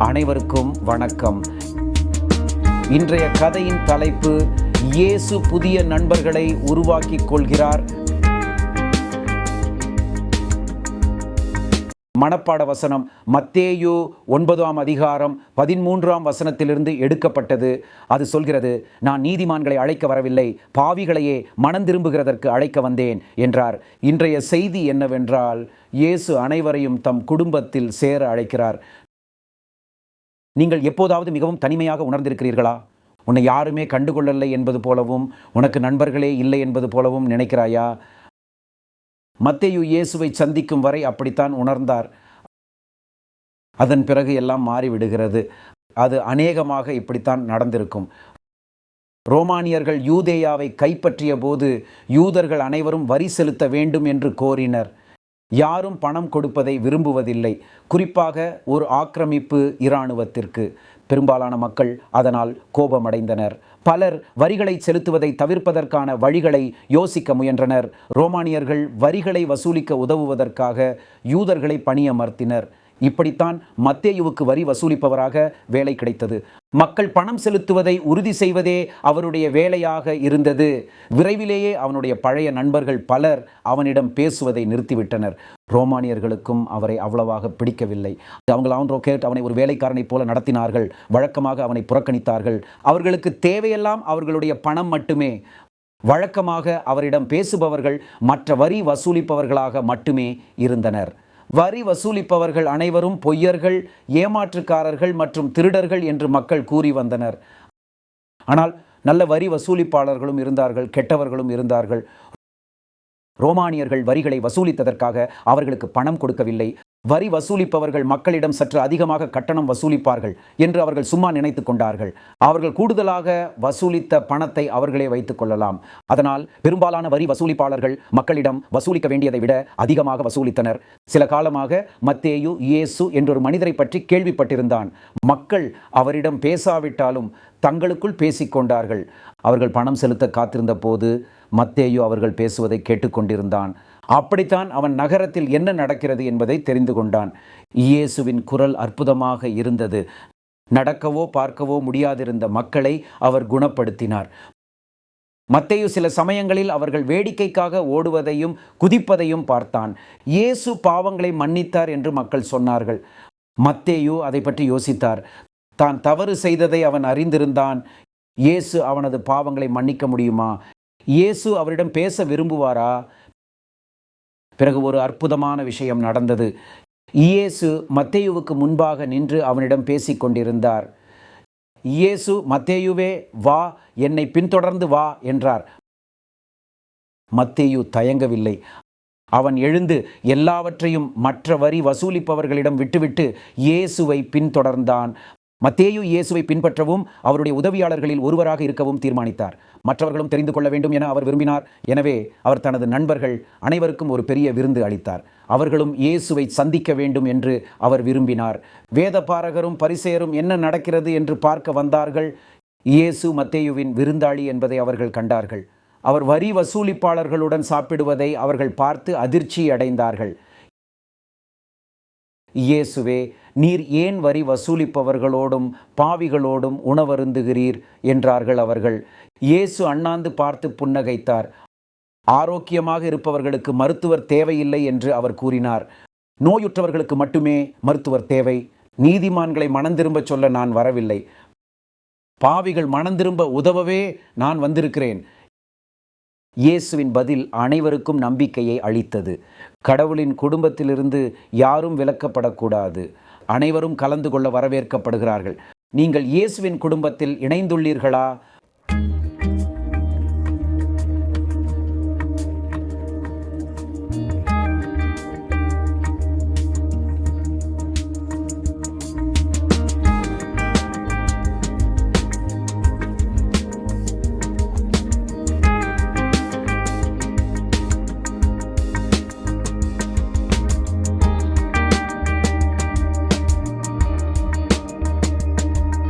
அனைவருக்கும் வணக்கம். இன்றைய கதையின் தலைப்பு, இயேசு புதிய நண்பர்களை உருவாக்கிக் கொள்கிறார். மனப்பாட வசனம் மத்தேயு 9ஆம் அதிகாரம் 13ஆம் வசனத்திலிருந்து எடுக்கப்பட்டது. அது சொல்கிறது, நான் நீதிமான்களை அழைக்க வரவில்லை, பாவிகளையே மனம் திரும்புகிறதற்கு அழைக்க வந்தேன் என்றார். இன்றைய செய்தி என்னவென்றால், இயேசு அனைவரையும் தம் குடும்பத்தில் சேர அழைக்கிறார். நீங்கள் எப்போதாவது மிகவும் தனிமையாக உணர்ந்திருக்கிறீர்களா? உன்னை யாருமே கண்டுகொள்ளலை என்பது போலவும், உனக்கு நண்பர்களே இல்லை என்பது போலவும் நினைக்கிறாயா? மத்தேயு இயேசுவை சந்திக்கும் வரை அப்படித்தான் உணர்ந்தார். அதன் பிறகு எல்லாம் மாறிவிடுகிறது. அது அநேகமாக இப்படித்தான் நடந்திருக்கும். ரோமானியர்கள் யூதேயாவை கைப்பற்றிய போது யூதர்கள் அனைவரும் வரி செலுத்த வேண்டும் என்று கோரினர். யாரும் பணம் கொடுப்பதை விரும்புவதில்லை, குறிப்பாக ஒரு ஆக்கிரமிப்பு இராணுவத்திற்கு. பெரும்பாலான மக்கள் அதனால் கோபமடைந்தனர். பலர் வரிகளை செலுத்துவதை தவிர்ப்பதற்கான வழிகளை யோசிக்க முயன்றனர். ரோமானியர்கள் வரிகளை வசூலிக்க உதவுவதற்காக யூதர்களை பணியமர்த்தினர். இப்படித்தான் மத்தேயுவுக்கு வரி வசூலிப்பவராக வேலை கிடைத்தது. மக்கள் பணம் செலுத்துவதை உறுதி செய்வதே அவருடைய வேலையாக இருந்தது. விரைவிலேயே அவனுடைய பழைய நண்பர்கள் பலர் அவனிடம் பேசுவதை நிறுத்திவிட்டனர். ரோமானியர்களுக்கும் அவரை அவ்வளவாக பிடிக்கவில்லை. அவனை ஒரு வேலைக்காரனை போல நடத்தினார்கள். வழக்கமாக அவனை புறக்கணித்தார்கள். அவர்களுக்கு தேவையெல்லாம் அவர்களுடைய பணம் மட்டுமே. வழக்கமாக அவரிடம் பேசுபவர்கள் மற்ற வரி வசூலிப்பவர்களாக மட்டுமே இருந்தனர். வரி வசூலிப்பவர்கள் அனைவரும் பொய்யர்கள், ஏமாற்றுக்காரர்கள் மற்றும் திருடர்கள் என்று மக்கள் கூறி வந்தனர். ஆனால் நல்ல வரி வசூலிப்பாளர்களும் இருந்தார்கள், கெட்டவர்களும் இருந்தார்கள். ரோமானியர்கள் வரிகளை வசூலித்ததற்காக அவர்களுக்கு பணம் கொடுக்கவில்லை. வரி வசூலிப்பவர்கள் மக்களிடம் சற்று அதிகமாக கட்டணம் வசூலிப்பார்கள் என்று அவர்கள் சும்மா நினைத்து கொண்டார்கள். அவர்கள் கூடுதலாக வசூலித்த பணத்தை அவர்களே வைத்துக் கொள்ளலாம். அதனால் பெரும்பாலான வரி வசூலிப்பாளர்கள் மக்களிடம் வசூலிக்க வேண்டியதை விட அதிகமாக வசூலித்தனர். சில காலமாக மத்தேயு இயேசு என்றொரு மனிதரை பற்றி கேள்விப்பட்டிருந்தான். மக்கள் அவரிடம் பேசாவிட்டாலும் தங்களுக்குள் பேசிக்கொண்டார்கள். அவர்கள் பணம் செலுத்த காத்திருந்த போது மத்தேயு அவர்கள் பேசுவதை கேட்டுக்கொண்டிருந்தான். அப்படித்தான் அவன் நகரத்தில் என்ன நடக்கிறது என்பதை தெரிந்து கொண்டான். இயேசுவின் குரல் அற்புதமாக இருந்தது. நடக்கவோ பார்க்கவோ முடியாதிருந்த மக்களை அவர் குணப்படுத்தினார். மத்தேயு சில சமயங்களில் அவர்கள் வேடிக்கைக்காக ஓடுவதையும் குதிப்பதையும் பார்த்தான். இயேசு பாவங்களை மன்னித்தார் என்று மக்கள் சொன்னார்கள். மத்தேயு அதை பற்றி யோசித்தார். தான் தவறு செய்ததை அவன் அறிந்திருந்தான். இயேசு அவனது பாவங்களை மன்னிக்க முடியுமா? இயேசு அவரிடம் பேச விரும்புவாரா? பிறகு ஒரு அற்புதமான விஷயம் நடந்தது. இயேசு மத்தேயுவுக்கு முன்பாக நின்று அவனிடம் பேசிக் கொண்டிருந்தார். இயேசு, மத்தேயுவே வா, என்னை பின்தொடர்ந்து வா என்றார். மத்தேயு தயங்கவில்லை. அவன் எழுந்து எல்லாவற்றையும் மற்ற வரி வசூலிப்பவர்களிடம் விட்டுவிட்டு இயேசுவை பின்தொடர்ந்தான். மத்தேயு இயேசுவை பின்பற்றவும் அவருடைய உதவியாளர்களில் ஒருவராக இருக்கவும் தீர்மானித்தார். மற்றவர்களும் தெரிந்து கொள்ள வேண்டும் என அவர் விரும்பினார். எனவே அவர் தனது நண்பர்கள் அனைவருக்கும் ஒரு பெரிய விருந்து அளித்தார். அவர்களும் இயேசுவை சந்திக்க வேண்டும் என்று அவர் விரும்பினார். வேதபாரகரும் பரிசேயரும் என்ன நடக்கிறது என்று பார்க்க வந்தார்கள். இயேசு மத்தேயுவின் விருந்தாளி என்பதை அவர்கள் கண்டார்கள். அவர் வரி வசூலிப்பாளர்களுடன் சாப்பிடுவதை அவர்கள் பார்த்து அதிர்ச்சி அடைந்தார்கள். இயேசுவே, நீர் ஏன் வரி வசூலிப்பவர்களோடும் பாவிகளோடும் உணவருந்துகிறீர் என்றார்கள் அவர்கள். இயேசு அண்ணாந்து பார்த்து புன்னகைத்தார். ஆரோக்கியமாக இருப்பவர்களுக்கு மருத்துவர் தேவையில்லை என்று அவர் கூறினார். நோயுற்றவர்களுக்கு மட்டுமே மருத்துவர் தேவை. நீதிமான்களை மனந்திரும்ப சொல்ல நான் வரவில்லை, பாவிகள் மனந்திரும்ப உதவவே நான் வந்திருக்கிறேன். இயேசுவின் பதில் அனைவருக்கும் நம்பிக்கையை அளித்தது. கடவுளின் குடும்பத்திலிருந்து யாரும் விலக்கப்படக்கூடாது. அனைவரும் கலந்து கொள்ள வரவேற்கப்படுகிறார்கள். நீங்கள் இயேசுவின் குடும்பத்தில் இணைந்துள்ளீர்களா?